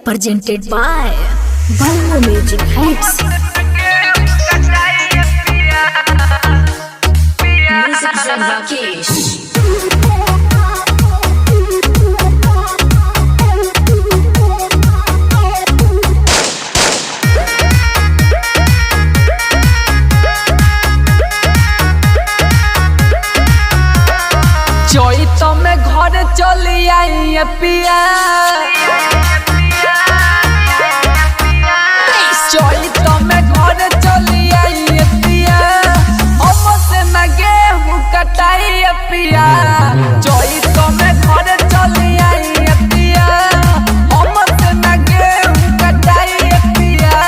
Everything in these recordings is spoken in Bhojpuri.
presented by Balmo Music Hits. Music Zen Rakesh. चोई में घर चली आई पिया चोई में घर चली आई पिया हम से न गेहूं कटाई पिया चोई में घर चली आई पिया हम से न गेहूं कटाई पिया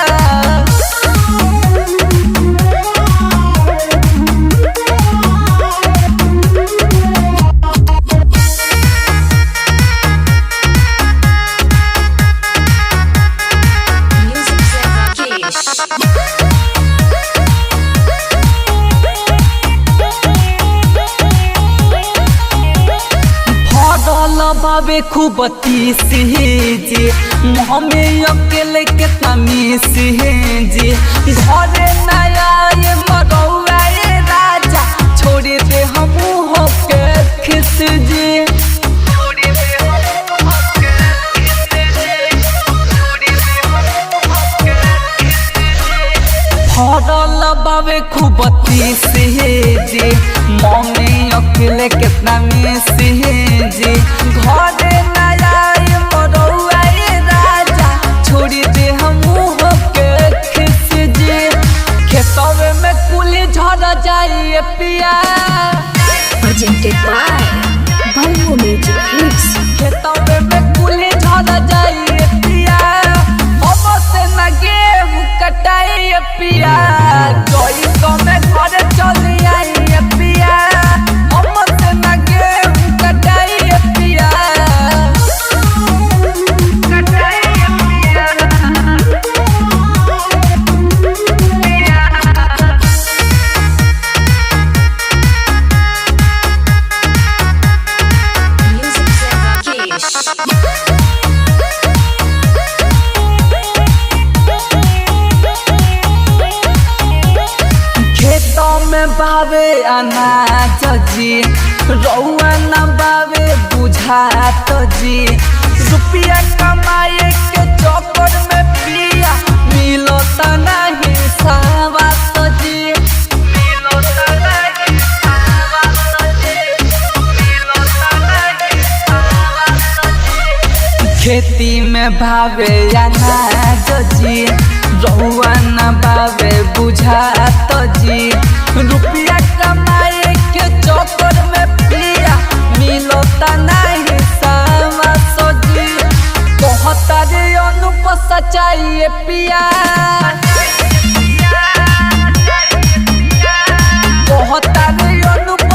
बाबे खूब तीसी जी हमें अकेले के तमीज जी घरे नया ये मरौआ ये राजा छोड़ दे हम हो के खिस जी फरल बाबे खूब तीसी जी मम्मी अकेले कितना मिसी जी घरे नया ये मरौआ ये राजा छोड़ दे हम हो के खिस जी खेतवे में कुली झड़ जाइए पिया Presented by Balmo Music Hits. खेतवे में कुली झड़ जाइए पिया हम से न गेहूं कटाई पिया कोई तो में घर चली आई पिया हम से न गेहूं कटाई पिया Music Zen Rakesh. खेतों में बावे अनाज जी रौआ न बावे बुझात जी रुपया कमाए के चक्कर में पिया मिलो त नहीं सावत जी खेती में भावे अनाज जी रौआ न बावे बुझात जी रुपया कमाए के चक्कर में पिया मिलो त नहीं समझ जी बहुत रे अनुप सच्चाई पिया बहुत रे अनुप